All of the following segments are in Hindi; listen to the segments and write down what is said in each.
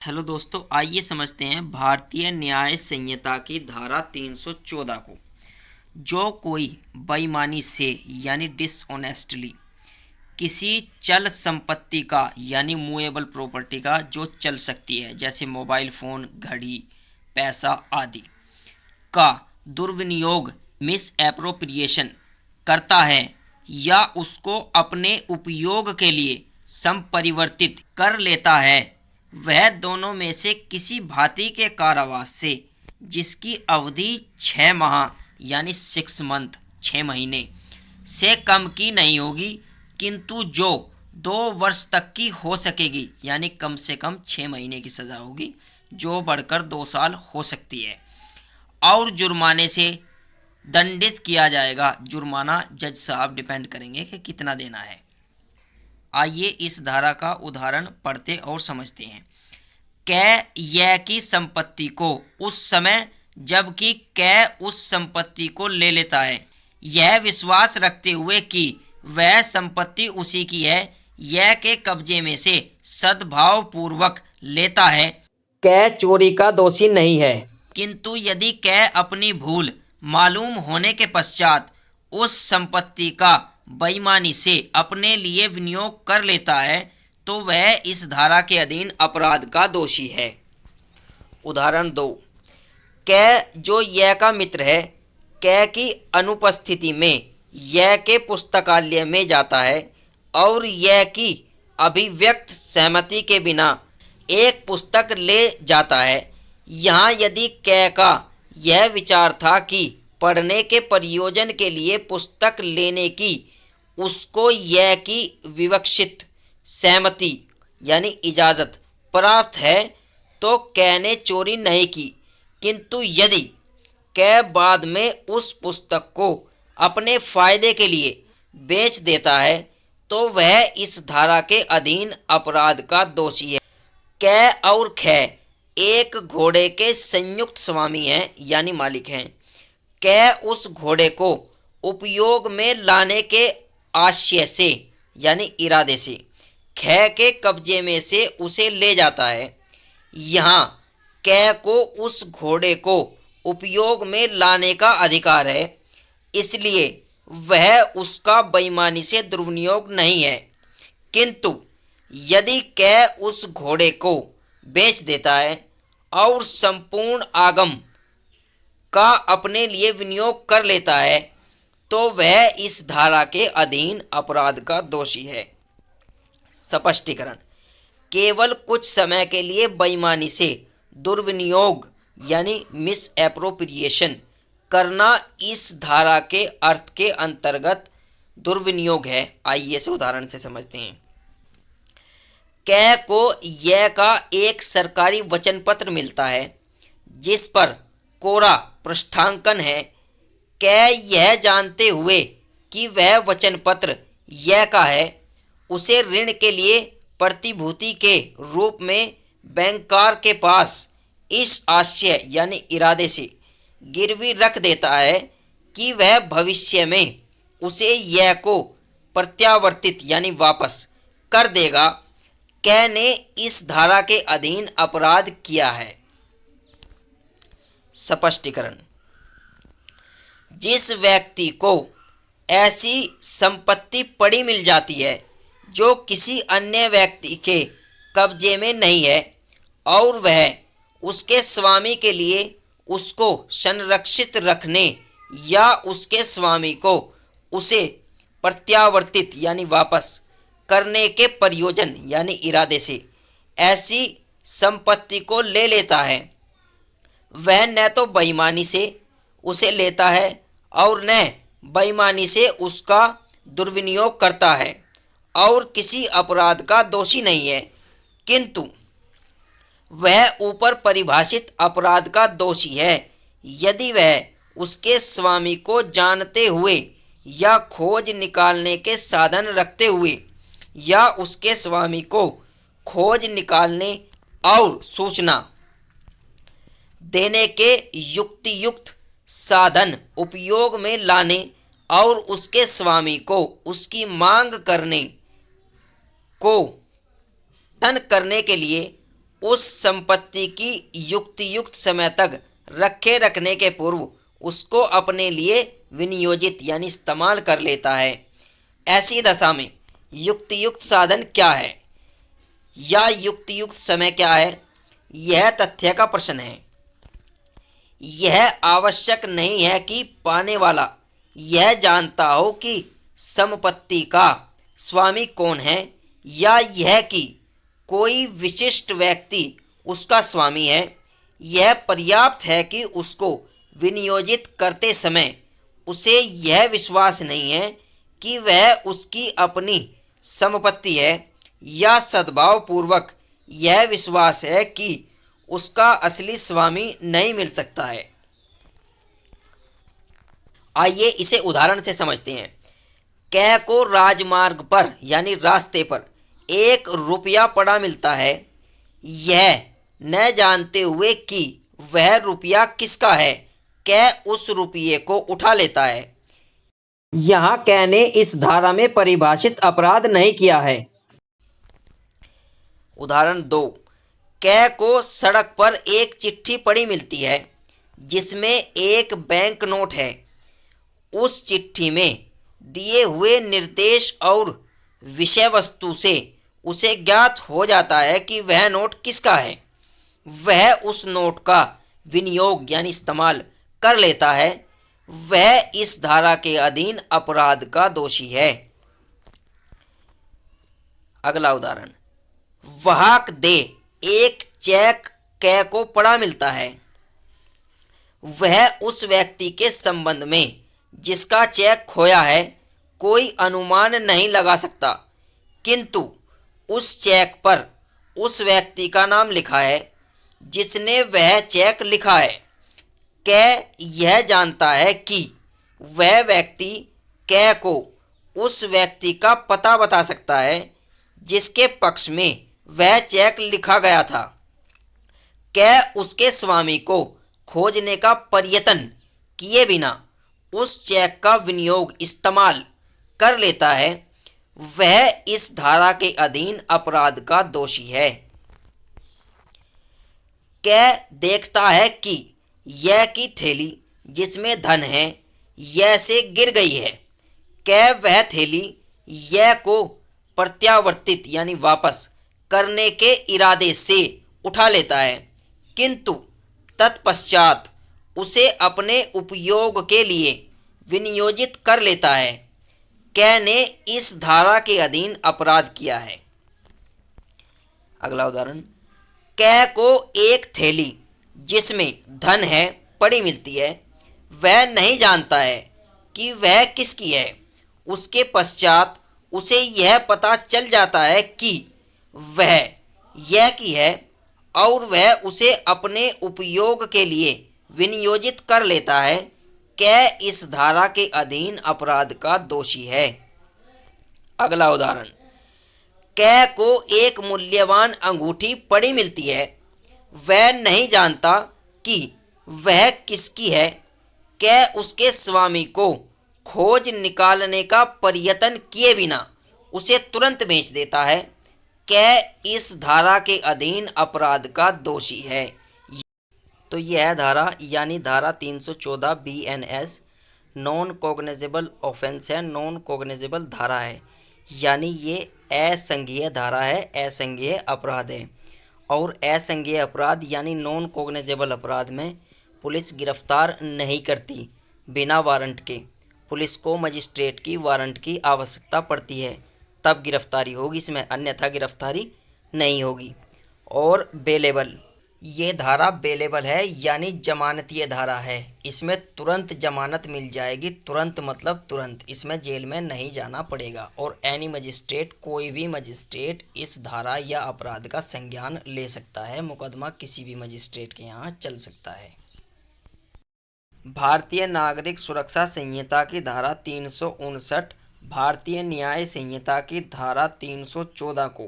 हेलो दोस्तों, आइए समझते हैं भारतीय न्याय संहिता की धारा 314 को। जो कोई बेईमानी से यानी डिसऑनेस्टली किसी चल संपत्ति का यानी मूवेबल प्रॉपर्टी का जो चल सकती है, जैसे मोबाइल फ़ोन, घड़ी, पैसा आदि का दुर्विनियोग मिस एप्रोप्रिएशन करता है या उसको अपने उपयोग के लिए संपरिवर्तित कर लेता है, वह दोनों में से किसी भांति के कारावास से जिसकी अवधि 6 माह यानी 6 मंथ 6 महीने से कम की नहीं होगी, किंतु जो 2 वर्ष तक की हो सकेगी, यानी कम से कम 6 महीने की सज़ा होगी, जो बढ़कर 2 साल हो सकती है, और जुर्माने से दंडित किया जाएगा। जुर्माना जज साहब डिपेंड करेंगे कि कितना देना है। आइए इस धारा का उदाहरण पढ़ते और समझते हैं। कै यह की संपत्ति को उस समय जबकि कै उस संपत्ति को ले लेता है, यह विश्वास रखते हुए कि वह संपत्ति उसी की है, यह के कब्जे में से सद्भाव पूर्वक लेता है, कै चोरी का दोषी नहीं है। किंतु यदि कै अपनी भूल मालूम होने के पश्चात उस संपत्ति का बेईमानी से अपने लिए विनियोग कर लेता है, तो वह इस धारा के अधीन अपराध का दोषी है। उदाहरण 2। कै जो यह का मित्र है, कै की अनुपस्थिति में यह के पुस्तकालय में जाता है और यह की अभिव्यक्त सहमति के बिना एक पुस्तक ले जाता है। यहाँ यदि कै का यह विचार था कि पढ़ने के प्रयोजन के लिए पुस्तक लेने की उसको यह की विवक्षित सहमति यानी इजाज़त प्राप्त है, तो कै ने चोरी नहीं की। किंतु यदि कै बाद में उस पुस्तक को अपने फायदे के लिए बेच देता है, तो वह इस धारा के अधीन अपराध का दोषी है। कै और खै एक घोड़े के संयुक्त स्वामी हैं यानी मालिक हैं। कै उस घोड़े को उपयोग में लाने के आशय से यानी इरादे से कै के कब्जे में से उसे ले जाता है। यहाँ कै को उस घोड़े को उपयोग में लाने का अधिकार है, इसलिए वह उसका बेईमानी से दुर्विनियोग नहीं है। किंतु यदि कै उस घोड़े को बेच देता है और संपूर्ण आगम का अपने लिए विनियोग कर लेता है, तो वह इस धारा के अधीन अपराध का दोषी है। स्पष्टीकरण। केवल कुछ समय के लिए बेईमानी से दुर्विनियोग यानी मिस एप्रोप्रिएशन करना इस धारा के अर्थ के अंतर्गत दुर्विनियोग है। आइए इसे उदाहरण से समझते हैं। कै को यह का एक सरकारी वचन पत्र मिलता है जिस पर कोरा पृष्ठांकन है। कै यह जानते हुए कि वह वचन पत्र यह का है, उसे ऋण के लिए प्रतिभूति के रूप में बैंकर के पास इस आशय यानी इरादे से गिरवी रख देता है कि वह भविष्य में उसे यह को प्रत्यावर्तित यानी वापस कर देगा। कै ने इस धारा के अधीन अपराध किया है। स्पष्टीकरण। जिस व्यक्ति को ऐसी संपत्ति पड़ी मिल जाती है जो किसी अन्य व्यक्ति के कब्जे में नहीं है और वह उसके स्वामी के लिए उसको संरक्षित रखने या उसके स्वामी को उसे प्रत्यावर्तित यानी वापस करने के प्रयोजन यानी इरादे से ऐसी संपत्ति को ले लेता है, वह न तो बेईमानी से उसे लेता है और न बेईमानी से उसका दुर्विनियोग करता है और किसी अपराध का दोषी नहीं है, किंतु वह ऊपर परिभाषित अपराध का दोषी है यदि वह उसके स्वामी को जानते हुए या खोज निकालने के साधन रखते हुए या उसके स्वामी को खोज निकालने और सूचना देने के युक्तियुक्त साधन उपयोग में लाने और उसके स्वामी को उसकी मांग करने को धन करने के लिए उस संपत्ति की युक्त समय तक रखे रखने के पूर्व उसको अपने लिए विनियोजित यानी इस्तेमाल कर लेता है। ऐसी दशा में युक्त साधन क्या है या युक्त समय क्या है, यह तथ्य का प्रश्न है। यह आवश्यक नहीं है कि पाने वाला यह जानता हो कि संपत्ति का स्वामी कौन है या यह कि कोई विशिष्ट व्यक्ति उसका स्वामी है। यह पर्याप्त है कि उसको विनियोजित करते समय उसे यह विश्वास नहीं है कि वह उसकी अपनी संपत्ति है, या सद्भाव पूर्वक यह विश्वास है कि उसका असली स्वामी नहीं मिल सकता है। आइए इसे उदाहरण से समझते हैं। कै को राजमार्ग पर यानी रास्ते पर 1 रुपया पड़ा मिलता है, यह न जानते हुए कि वह रुपया किसका है, कै उस रुपये को उठा लेता है। यहाँ कै ने इस धारा में परिभाषित अपराध नहीं किया है। उदाहरण 2, कै को सड़क पर एक चिट्ठी पड़ी मिलती है जिसमें एक बैंक नोट है। उस चिट्ठी में दिए हुए निर्देश और विषय वस्तु से उसे ज्ञात हो जाता है कि वह नोट किसका है। वह उस नोट का विनियोग यानी इस्तेमाल कर लेता है। वह इस धारा के अधीन अपराध का दोषी है। अगला उदाहरण, वाहक दे एक चेक कै को पड़ा मिलता है। वह उस व्यक्ति के संबंध में जिसका चेक खोया है कोई अनुमान नहीं लगा सकता, किंतु उस चेक पर उस व्यक्ति का नाम लिखा है जिसने वह चेक लिखा है। कै यह जानता है कि वह व्यक्ति कै को उस व्यक्ति का पता बता सकता है जिसके पक्ष में वह चेक लिखा गया था। कै उसके स्वामी को खोजने का प्रयत्न किए बिना उस चेक का विनियोग इस्तेमाल कर लेता है। वह इस धारा के अधीन अपराध का दोषी है। कै देखता है कि यह की थैली जिसमें धन है यह से गिर गई है। कै वह थैली यह को प्रत्यावर्तित यानी वापस करने के इरादे से उठा लेता है, किंतु तत्पश्चात उसे अपने उपयोग के लिए विनियोजित कर लेता है। कै ने इस धारा के अधीन अपराध किया है। अगला उदाहरण, कै को एक थैली जिसमें धन है पड़ी मिलती है। वह नहीं जानता है कि वह किसकी है। उसके पश्चात उसे यह पता चल जाता है कि वह यह की है और वह उसे अपने उपयोग के लिए विनियोजित कर लेता है। कै इस धारा के अधीन अपराध का दोषी है। अगला उदाहरण, कै को एक मूल्यवान अंगूठी पड़ी मिलती है। वह नहीं जानता कि वह किसकी है। कै उसके स्वामी को खोज निकालने का प्रयत्न किए बिना उसे तुरंत बेच देता है। कै इस धारा के अधीन अपराध का दोषी है। तो यह धारा यानी धारा 314 BNS नॉन कॉग्निजेबल ऑफेंस है, नॉन कॉग्निजेबल धारा है, यानी ये असंज्ञेय धारा है, असंज्ञेय अपराध है। और असंज्ञेय अपराध यानी नॉन कॉग्निजेबल अपराध में पुलिस गिरफ्तार नहीं करती बिना वारंट के। पुलिस को मजिस्ट्रेट की वारंट की आवश्यकता पड़ती है तब गिरफ्तारी होगी इसमें, अन्यथा गिरफ्तारी नहीं होगी। और बेलेबल, ये धारा बेलेबल है यानी जमानतीय धारा है। इसमें तुरंत जमानत मिल जाएगी, तुरंत मतलब तुरंत, इसमें जेल में नहीं जाना पड़ेगा। और एनी मजिस्ट्रेट, कोई भी मजिस्ट्रेट इस धारा या अपराध का संज्ञान ले सकता है। मुकदमा किसी भी मजिस्ट्रेट के यहाँ चल सकता है। भारतीय नागरिक सुरक्षा संहिता की धारा 359 भारतीय न्याय संहिता की धारा 314 को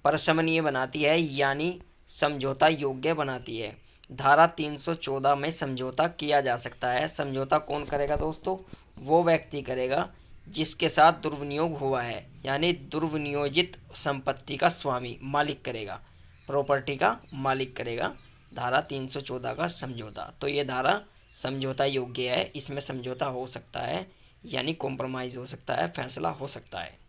प्रशमनीय बनाती है यानी समझौता योग्य बनाती है। धारा 314 में समझौता किया जा सकता है। समझौता कौन करेगा दोस्तों? वो व्यक्ति करेगा जिसके साथ दुर्विनियोग हुआ है, यानी दुर्विनियोजित संपत्ति का स्वामी, मालिक करेगा। प्रॉपर्टी का मालिक करेगा। धारा 314 का समझौता। तो ये धारा समझौता योग्य है, इसमें समझौता हो सकता है, यानी कॉम्प्रोमाइज़ हो सकता है, फैसला हो सकता है।